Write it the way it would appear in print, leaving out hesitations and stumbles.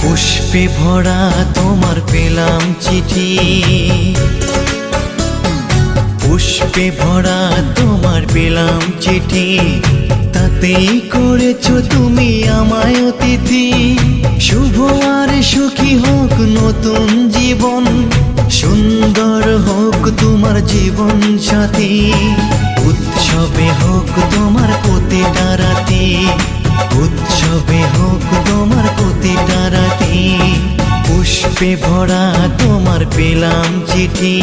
পুষ্পে ভরা তোমার পেলাম চিঠি, পুষ্পে ভরা তোমার পেলাম চিঠি, তাতেই করেছো তুমি আমায় অতিথি। শুভ আর সুখী হোক নতুন জীবন, সুন্দর হোক তোমার জীবন সাথী। উৎসবে হোক তোমার প্রতিটা রাতি, উৎসবে হোক তোমার প্রতিটা রাতি। পুষ্পে ভরা তোমার পেলাম চিঠি।